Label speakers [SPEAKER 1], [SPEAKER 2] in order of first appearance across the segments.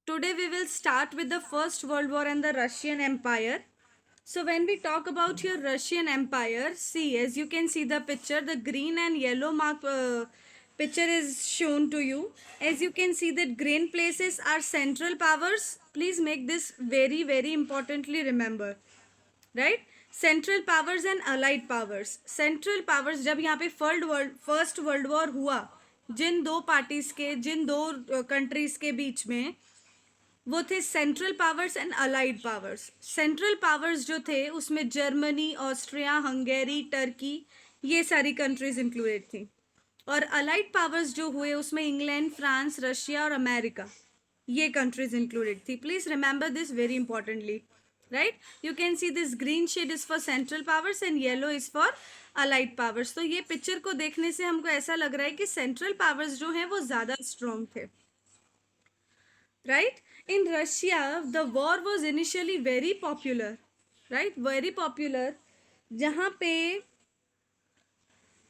[SPEAKER 1] Today we will start with the First World War and the Russian Empire. So when we talk about your Russian Empire, see, as you can see the picture, the green and yellow mark picture is shown to you. As you can see that green places are central powers. Please make this very importantly remember. Right central powers and allied powers. Central powers जब यहाँ पे first world war हुआ, जिन दो parties के, जिन दो countries के बीच में, वो थे central powers and allied powers. Central powers जो थे उसमें जर्मनी, ऑस्ट्रिया, हंगेरी, टर्की, ये सारी कंट्रीज इंक्लूडेड थी. और अलाइड पावर्स जो हुए उसमें इंग्लैंड, फ्रांस, रशिया और अमेरिका, ये कंट्रीज इंक्लूडेड थी. Please remember this very importantly. Right, you can see this green shade is for central powers and yellow is for allied powers. तो ये पिक्चर को देखने से हमको ऐसा लग रहा है कि सेंट्रल पावर्स जो है वो ज्यादा स्ट्रॉन्ग थे. Right, in Russia the war was initially very popular. Right, very popular. जहाँ पे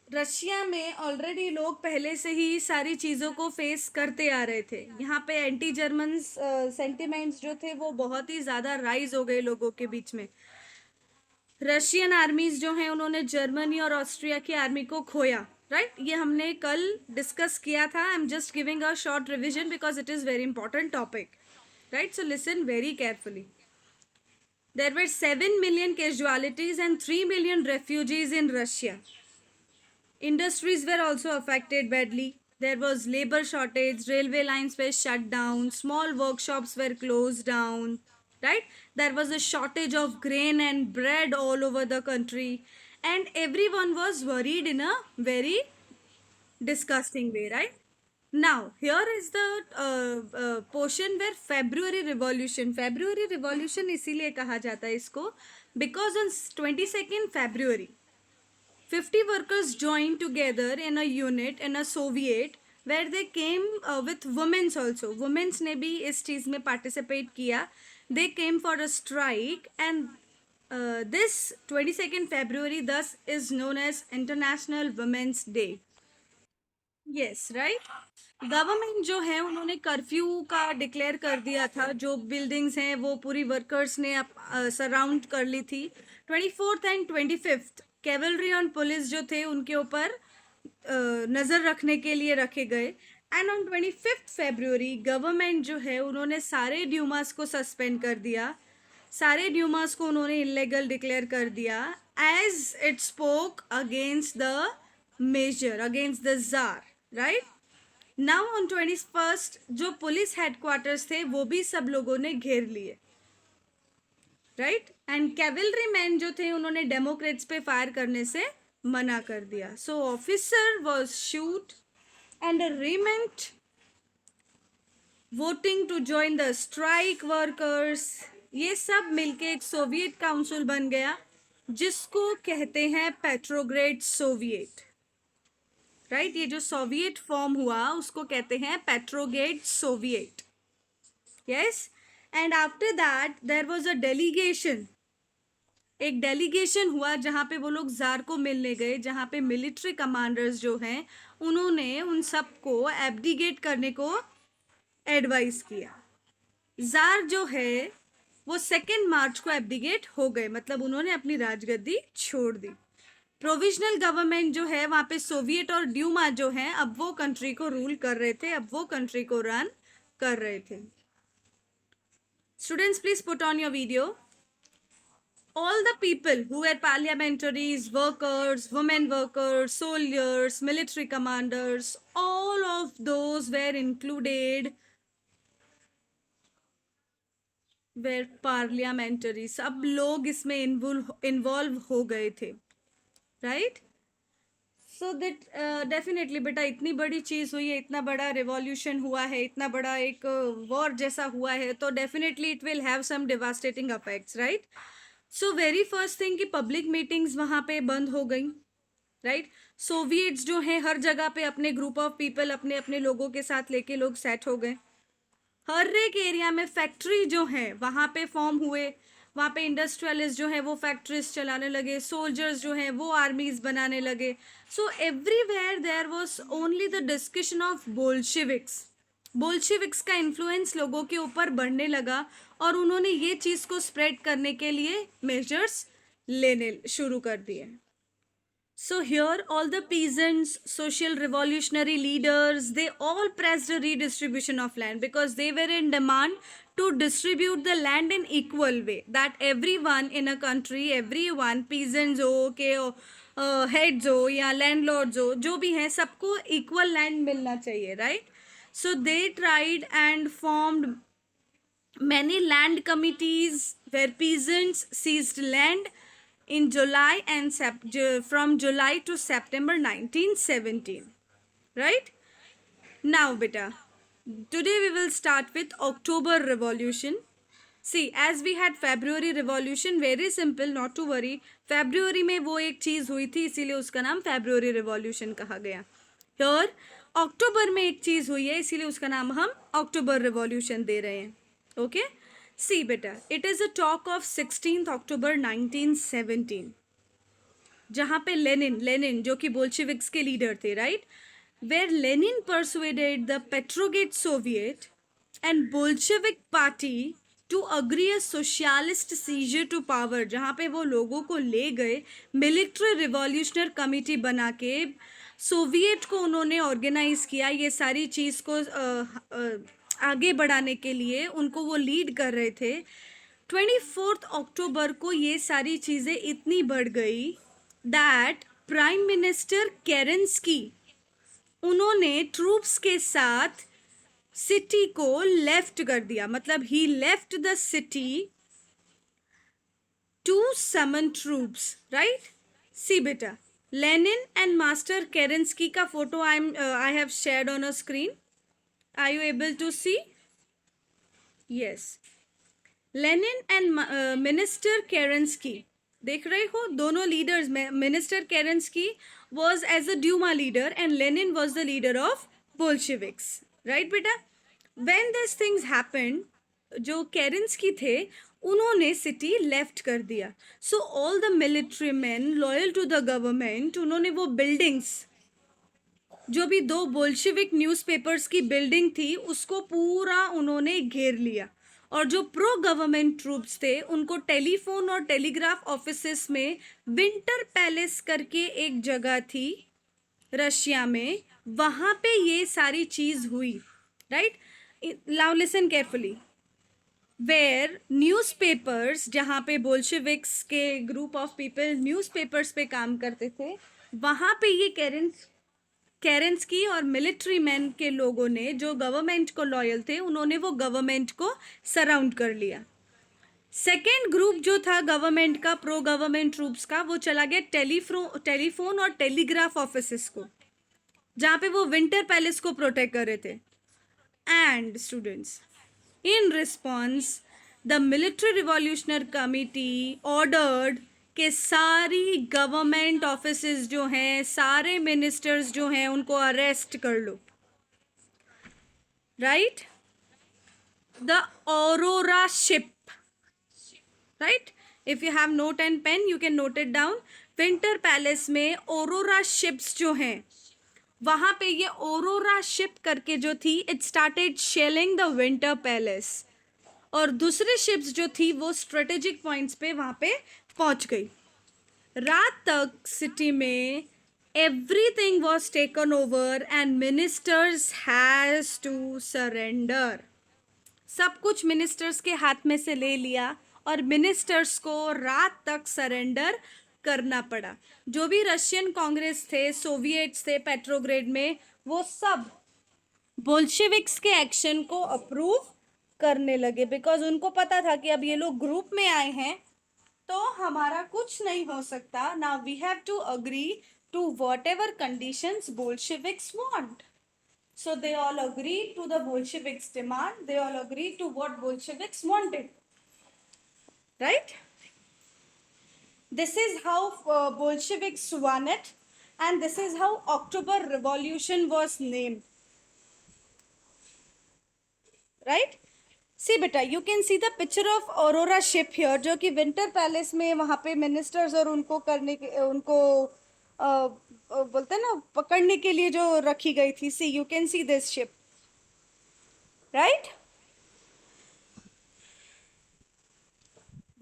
[SPEAKER 1] रशिया में ऑलरेडी लोग पहले से ही सारी चीज़ों को फेस करते आ रहे थे. यहाँ पे एंटी जर्मन सेंटिमेंट्स जो थे वो बहुत ही ज़्यादा राइज हो गए लोगों के बीच में. रशियन आर्मीज जो हैं उन्होंने जर्मनी और ऑस्ट्रिया की आर्मी को खोया. राइट, ये हमने कल डिस्कस किया था. I am just giving a short revision because it is very important topic. Right, so listen very carefully. There were 7 million casualties and 3 million refugees in Russia. Industries were also affected badly. There was labor shortage, railway lines were shut down, small workshops were closed down, right? There was a shortage of grain and bread all over the country, and everyone was worried in a very disgusting way, right? Now, here is the portion where February Revolution इसीलिए कहा जाता है इसको because on 22nd February 50 workers joined together in a unit in a Soviet where they came with women's also. Women's ने भी इस चीज़ में participate किया. They came for a strike and this 22nd February thus is known as International Women's Day. Yes right, government जो है उन्होंने curfew का declare कर दिया था. जो बिल्डिंग्स हैं वो पूरी वर्कर्स ने सराउंड कर ली थी. 24th एंड 25th कैवलरी और पुलिस जो थे उनके ऊपर नज़र रखने के लिए रखे गए. And on 25th February government जो है उन्होंने सारे ड्यूमास को सस्पेंड कर दिया. सारे ड्यूमास को उन्होंने इलीगल डिक्लेयर कर दिया as it spoke against the major, against the czar. Right, now on 21st जो पुलिस हेडक्वार्टर्स थे वो भी सब लोगों ने घेर लिए. राइट, एंड कैवलरी मैन जो थे उन्होंने डेमोक्रेट्स पे फायर करने से मना कर दिया. So officer was shoot and a regiment voting to join the strike workers, ये सब मिलके एक सोवियत काउंसिल बन गया जिसको कहते हैं पेट्रोग्रेड सोवियत. राइट, ये जो सोवियत फॉर्म हुआ उसको कहते हैं Petrograd Soviet. Yes, and after that there was a delegation. एक डेलीगेशन हुआ जहाँ पे वो लोग जार को मिलने गए, जहाँ पे मिलिट्री कमांडर्स जो हैं उन्होंने उन सबको एब्डिकेट करने को एडवाइस किया. जार जो है वो 2 मार्च को एब्डिकेट हो गए, मतलब उन्होंने अपनी राजगद्दी छोड़ दी. प्रोविजनल गवर्नमेंट जो है वहाँ पे सोवियत और ड्यूमा जो हैं अब वो कंट्री को रूल कर रहे थे, अब वो कंट्री को रन कर रहे थे. Students please put on your video. All the people who were parliamentaries, workers, women workers, soldiers, military commanders, all of those were included, were parliamentaries. सब लोग इसमें इन्वॉल्व हो गए थे. राइट, सो दैट डेफिनेटली बेटा इतनी बड़ी चीज़ हुई है, इतना बड़ा रिवॉल्यूशन हुआ है, इतना बड़ा एक वॉर जैसा हुआ है, तो definitely it will have some devastating effects. Right, so very first thing कि पब्लिक मीटिंग्स वहाँ पे बंद हो गई. राइट, सोवियट्स जो हैं हर जगह पे अपने ग्रुप ऑफ पीपल, अपने अपने लोगों के साथ लेके लोग सेट हो गए. हर एक एरिया में फैक्ट्री जो है वहाँ पे फॉर्म हुए. वहाँ पे इंडस्ट्रियलिस्ट जो है वो फैक्ट्रीज चलाने लगे, सोल्जर्स जो हैं वो आर्मीज बनाने लगे. So everywhere there was only the discussion of Bolsheviks. Bolsheviks का इन्फ्लुएंस लोगों के ऊपर बढ़ने लगा और उन्होंने ये चीज को स्प्रेड करने के लिए मेजर्स लेने शुरू कर दिए. So here all the peasants, social revolutionary leaders, they all pressed a redistribution of land because they were in demand to distribute the land in equal way, that everyone in a country, everyone, peasants हो के heads हो या landlords हो, जो भी हैं सबको equal land मिलना चाहिए, right? So they tried and formed many land committees where peasants seized land in July and from July to September 1917. Right? Now, beta, today we will start with October Revolution. See, as we had February Revolution, very simple, not to worry. February में वो एक चीज हुई थी, इसीलिए उसका नाम February Revolution कहा गया. Here, अक्टूबर में एक चीज हुई है, इसीलिए उसका नाम हम October Revolution दे रहे हैं. Okay? See, beta, it is a talk of 16th October 1917. जहाँ पे लेनिन जो कि बोल्शेविक्स के लीडर थे, right, where Lenin persuaded the Petrograd Soviet and Bolshevik party to agree a socialist seizure to power, जहाँ पे वो लोगों को ले गए मिलिट्री रिवॉल्यूशनरी कमिटी बना के सोवियत को उन्होंने ऑर्गेनाइज किया, ये सारी चीज़ को आगे बढ़ाने के लिए उनको वो लीड कर रहे थे. 24 अक्टूबर को ये सारी चीज़ें इतनी बढ़ गई दैट प्राइम मिनिस्टर केरेंस्की उन्होंने ट्रूप्स के साथ सिटी को लेफ्ट कर दिया, मतलब he left the city to summon troops, right. See बेटा, लेनिन एंड मास्टर केरेंस्की का photo I have shared on a screen. Are you able to see? Yes. Lenin and Minister Kerensky. देख रहे हो दोनों leaders में. Minister Kerensky was as a Duma leader and Lenin was the leader of Bolsheviks. Right बेटा? When these things happened, जो Kerensky थे उन्होंने city left कर दिया. So all the military men loyal to the government, उन्होंने वो buildings, जो भी दो बोल्शेविक न्यूज़पेपर्स की बिल्डिंग थी, उसको पूरा उन्होंने घेर लिया. और जो प्रो गवर्नमेंट ट्रूप्स थे उनको टेलीफोन और टेलीग्राफ ऑफिसेस में विंटर पैलेस करके एक जगह थी रशिया में, वहाँ पे ये सारी चीज़ हुई. Right, now listen carefully. Where newspapers, जहाँ पे बोल्शेविक्स के ग्रुप ऑफ पीपल न्यूज़पेपर्स पे काम करते थे, वहाँ पे ये केरेंस्की और मिलिट्री मैन के लोगों ने जो गवर्नमेंट को लॉयल थे, उन्होंने वो गवर्नमेंट को सराउंड कर लिया. सेकेंड ग्रुप जो था गवर्नमेंट का, प्रो गवर्नमेंट ट्रूप्स का, वो चला गया टेलीफोन और टेलीग्राफ ऑफिसेस को, जहाँ पे वो विंटर पैलेस को प्रोटेक्ट कर रहे थे. And students, in response the military revolutionary committee ordered कि सारी गवर्नमेंट ऑफिसेस जो हैं, सारे मिनिस्टर्स जो हैं, उनको अरेस्ट कर लो. Right, the Aurora ship, right, if you have note and pen you can note it down. Winter palace में ऑरोरा शिप्स जो हैं, वहां पे ये ऑरोरा शिप करके जो थी, it started shelling the winter palace. और दूसरी शिप्स जो थी वो स्ट्रेटेजिक पॉइंट्स पे वहां पे पहुंच गई. रात तक सिटी में everything was taken over and ministers has to surrender. सब कुछ मिनिस्टर्स के हाथ में से ले लिया और मिनिस्टर्स को रात तक सरेंडर करना पड़ा. जो भी रशियन कांग्रेस थे, सोवियट्स थे पेट्रोग्रेड में, वो सब बोल्शेविक्स के एक्शन को अप्रूव करने लगे, बिकॉज उनको पता था कि अब ये लोग ग्रुप में आए हैं तो हमारा कुछ नहीं हो सकता. Now we have to agree to whatever conditions Bolsheviks want. So they all agreed to the Bolsheviks' demand. They all agreed to what Bolsheviks wanted. Right? This is how Bolsheviks won it, and this is how October Revolution was named. Right? See beta, you can see the picture of Aurora ship here, जो कि winter palace में वहाँ पे ministers और उनको करने के उनको बोलते हैं ना, पकड़ने के लिए जो रखी गई थी. See, you can see this ship. Right.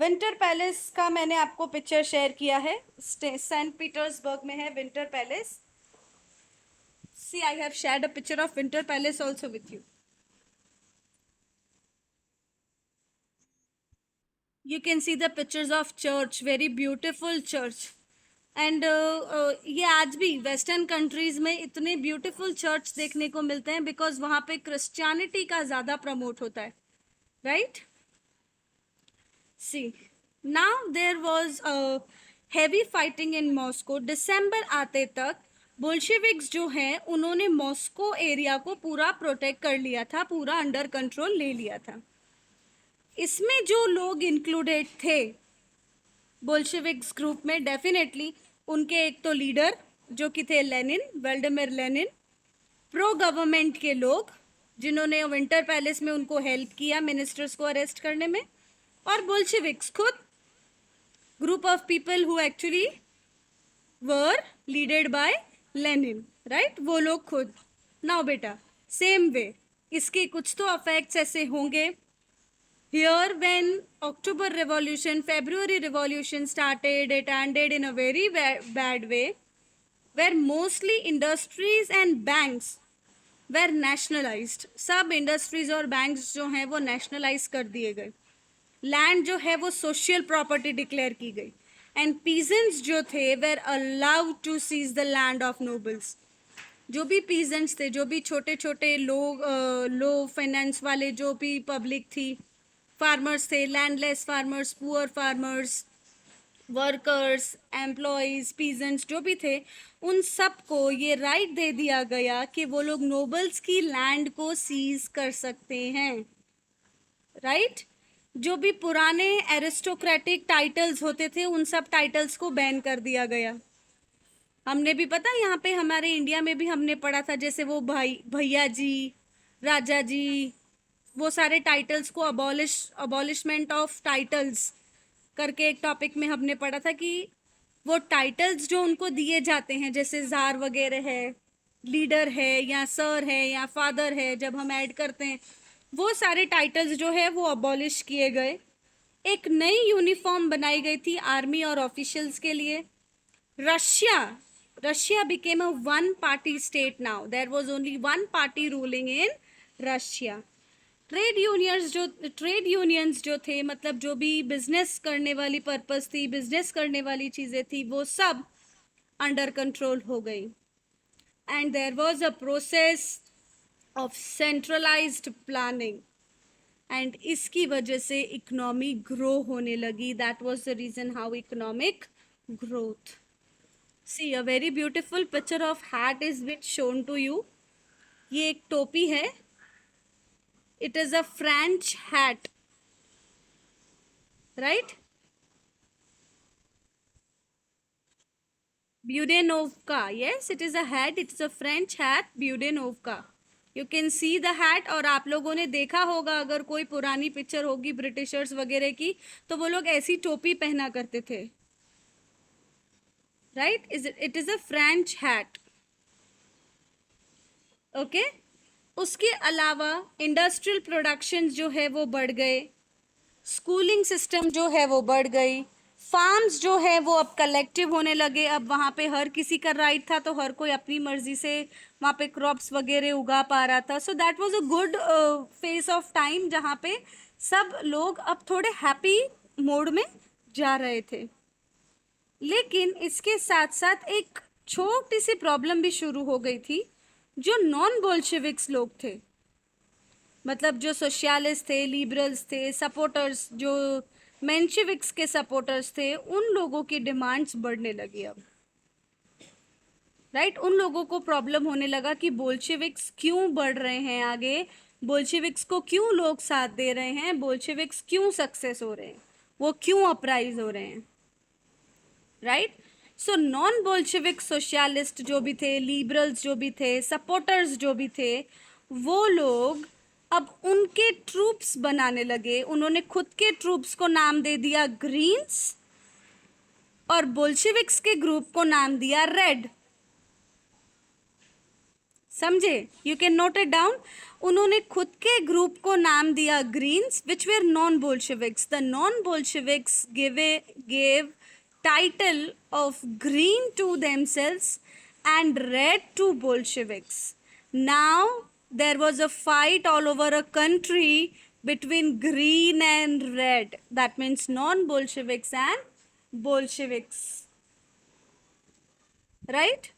[SPEAKER 1] Winter palace का मैंने आपको पिक्चर शेयर किया है, सेंट पीटर्सबर्ग में है Winter Palace. See I have shared a picture of Winter Palace also with you. You can see the pictures of church, very beautiful church. And ये आज भी वेस्टर्न कंट्रीज में इतने beautiful church देखने को मिलते हैं बिकॉज वहां पे क्रिश्चियनिटी का ज्यादा प्रमोट होता है, right. See now there was heavy fighting in Moscow. दिसंबर आते तक बोल्शेविक्स जो हैं उन्होंने मॉस्को एरिया को पूरा प्रोटेक्ट कर लिया था, पूरा अंडर कंट्रोल ले लिया था। इसमें जो लोग इंक्लूडेड थे बोल्शेविक्स ग्रुप में, डेफिनेटली उनके एक तो लीडर जो कि थे Lenin, Vladimir Lenin, pro government के लोग जिन्होंने विंटर पैलेस में उनको हेल्प किया मिनिस्टर्स को अरेस्ट करने में, और बोल्शेविक्स खुद, group of people who actually were leaded by Lenin, right, वो लोग खुद। नाउ बेटा सेम वे इसके कुछ तो इफेक्ट्स ऐसे होंगे। Here, when October Revolution, February Revolution started, it ended in a very bad way, where mostly industries and banks were nationalized. सब industries और banks जो हैं वो nationalize कर दिए गए। Land जो है वो social property declare की गई। And peasants जो थे were allowed to seize the land of nobles. जो भी peasants थे, जो भी छोटे छोटे लोग, लो फाइनेंस वाले जो भी पब्लिक थी, फार्मर्स थे, landless farmers, poor farmers, workers, employees, peasants जो भी थे, उन सबको ये राइट दे दिया गया कि वो लोग नोबल्स की लैंड को सीज कर सकते हैं, राइट। जो भी पुराने एरिस्टोक्रेटिक टाइटल्स होते थे उन सब टाइटल्स को बैन कर दिया गया। हमने भी पता यहाँ पे हमारे इंडिया में भी हमने पढ़ा था, जैसे वो भैया जी, राजा जी, वो सारे टाइटल्स को अबॉलिशमेंट ऑफ टाइटल्स करके एक टॉपिक में हमने पढ़ा था कि वो टाइटल्स जो उनको दिए जाते हैं, जैसे जार वगैरह है, लीडर है या सर है या फादर है, जब हम ऐड करते हैं वो सारे टाइटल्स जो है वो अबॉलिश किए गए। एक नई यूनिफॉर्म बनाई गई थी आर्मी और ऑफिशियल्स के लिए। Russia became a one party state now, there was only one party ruling in Russia. Trade unions जो थे, मतलब जो भी बिजनेस करने वाली पर्पस थी, बिजनेस करने वाली चीजें थी, वो सब अंडर कंट्रोल हो गई। And there was a process of centralised planning, and इसकी वजह से इकोनॉमी ग्रो होने लगी। That was the reason how economic growth. See a very beautiful picture of hat is been shown to you. ये एक टोपी है, it is a French hat, right? Budenovka, yes, it is a hat, it is a French hat, Budenovka. You can see the hat। और आप लोगों ने देखा होगा, अगर कोई पुरानी पिक्चर होगी ब्रिटिशर्स वगैरह की, तो वो लोग ऐसी टोपी पहना करते थे, right? It is a French hat, okay? उसके अलावा इंडस्ट्रियल प्रोडक्शन जो है वो बढ़ गए, स्कूलिंग सिस्टम जो है वो बढ़ गई, फार्म्स जो है वो अब कलेक्टिव होने लगे। अब वहाँ पे हर किसी का राइट था, तो हर कोई अपनी मर्जी से वहाँ पे क्रॉप्स वगैरह उगा पा रहा था। So that was a good phase of time जहाँ पे सब लोग अब थोड़े हैप्पी मोड में जा रहे थे। लेकिन इसके साथ साथ एक छोटी सी प्रॉब्लम भी शुरू हो गई थी। जो नॉन बोल्शेविक्स लोग थे, मतलब जो सोशलिस्ट थे, लिबरल्स थे, सपोर्टर्स, जो मेंशेविक्स के सपोर्टर्स थे, उन लोगों की डिमांड्स बढ़ने लगी अब, राइट। उन लोगों को प्रॉब्लम होने लगा कि बोल्शेविक्स क्यों बढ़ रहे हैं आगे, बोल्शेविक्स को क्यों लोग साथ दे रहे हैं, बोल्शेविक्स क्यों सक्सेस हो रहे हैं, वो क्यों अपराइज हो रहे हैं, right. So non Bolshevik socialist जो भी थे, लिबरल्स जो भी थे, सपोर्टर्स जो भी थे, वो लोग अब उनके ट्रूप्स बनाने लगे। उन्होंने खुद के ट्रूप्स को नाम दे दिया ग्रीन्स और बोल्शेविक्स के ग्रुप को नाम दिया रेड। समझे? You can note it down. उन्होंने खुद के ग्रुप को नाम दिया greens, which were non Bolsheviks. The non Bolsheviks gave title of green to themselves and red to Bolsheviks. Now there was a fight all over a country between green and red. That means non-Bolsheviks and Bolsheviks. Right?